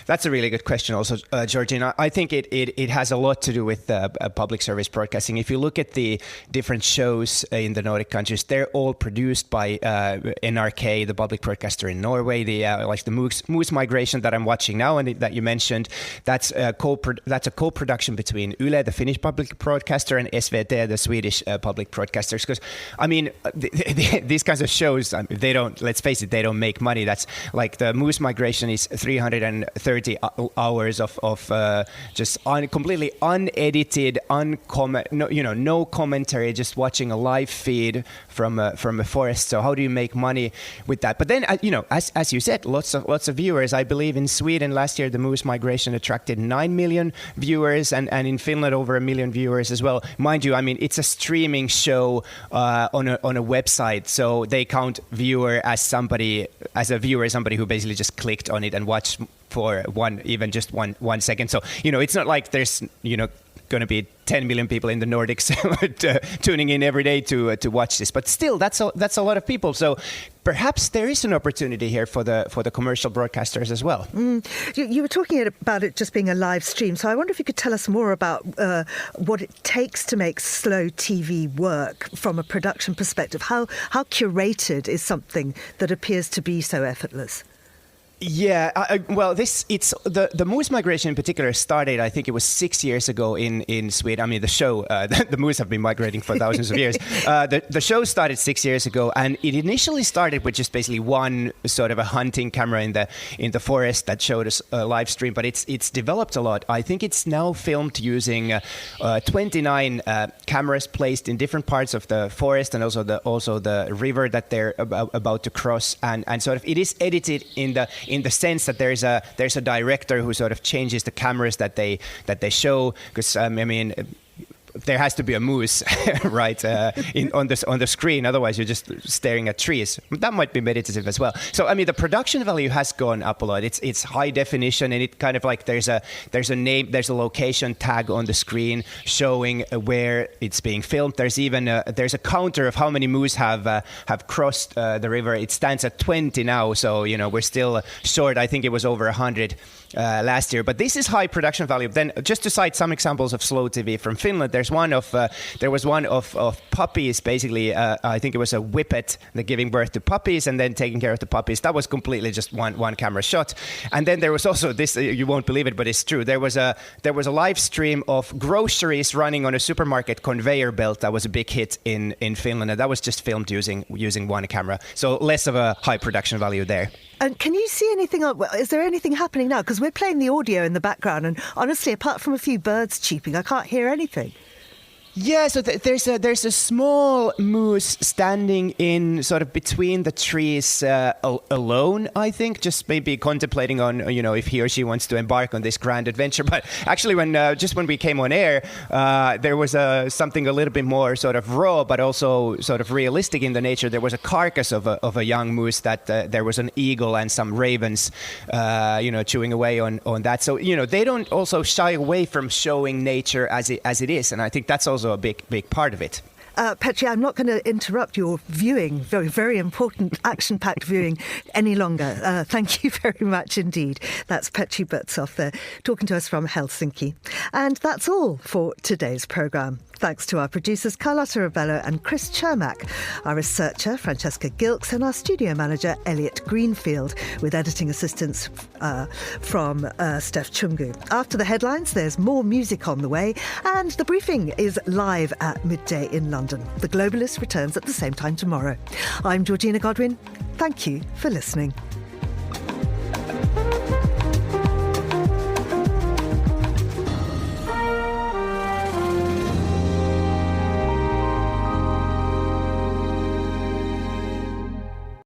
That's a really good question also, Georgina. I think it has a lot to do with public service broadcasting. If you look at the different shows in the Nordic countries, they're all produced by NRK, the public broadcaster in Norway. Like the moose migration that I'm watching now and that you mentioned, that's a co-production between Yle, the Finnish public broadcaster, and SVT, the Swedish public broadcasters. Because, these kinds of shows, they don't, let's face it, they don't make money. That's like the moose migration is 330 hours of just completely unedited, no commentary, just watching a live feed from a forest. So how do you make money with that? But then, as you said, lots of viewers. I believe in Sweden last year, the moose migration attracted 9 million viewers, and in Finland over 1 million viewers as well. Mind you, it's a streaming show on a website, so they count viewer as somebody who basically just clicked on it and watched for one second. So, it's not like there's, going to be 10 million people in the Nordics tuning in every day to watch this. But still, that's a lot of people. So perhaps there is an opportunity here for the commercial broadcasters as well. You were talking about it just being a live stream. So I wonder if you could tell us more about what it takes to make slow TV work from a production perspective. How curated is something that appears to be so effortless? Yeah, the moose migration in particular started, I think it was 6 years ago in Sweden. The show, the moose have been migrating for thousands of years. The show started 6 years ago, and it initially started with just basically one sort of a hunting camera in the forest that showed us a live stream. But it's developed a lot. I think it's now filmed using 29 cameras placed in different parts of the forest and also the river that they're about to cross, and sort of it is edited in the sense that there's a director who sort of changes the cameras that they show, because there has to be a moose right on the screen, otherwise you're just staring at trees. That might be meditative as well. So the production value has gone up a lot. It's high definition, and it kind of like there's a there's a location tag on the screen showing where it's being filmed. There's even there's a counter of how many moose have crossed the river. It stands at 20 now, so we're still short. I think it was over 100 last year. But this is high production value. Then, just to cite some examples of slow TV from Finland, there was one of puppies. Basically, I think it was a whippet that giving birth to puppies and then taking care of the puppies. That was completely just one camera shot. And then there was also this. You won't believe it, but it's true. There was a live stream of groceries running on a supermarket conveyor belt. That was a big hit in Finland, and that was just filmed using one camera. So less of a high production value there. And can you see anything? Is there anything happening now? Because we're playing the audio in the background, and honestly, apart from a few birds cheeping, I can't hear anything. Yeah, so there's a small moose standing in sort of between the trees alone, I think, just maybe contemplating on, if he or she wants to embark on this grand adventure. But actually, when we came on air, there was something a little bit more sort of raw, but also sort of realistic in the nature. There was a carcass of a young moose that there was an eagle and some ravens, chewing away on that. So, they don't also shy away from showing nature as it is. And I think that's also a big part of it. Petri, I'm not going to interrupt your viewing, very, very important, action-packed viewing any longer. Thank you very much indeed. That's Petri Bertsoff there, talking to us from Helsinki. And that's all for today's programme. Thanks to our producers Carlotta Rebello and Chris Chermak, our researcher Francesca Gilks, and our studio manager Elliot Greenfield, with editing assistance from Steph Chungu. After the headlines, there's more music on the way, and the briefing is live at midday in London. The Globalist returns at the same time tomorrow. I'm Georgina Godwin. Thank you for listening.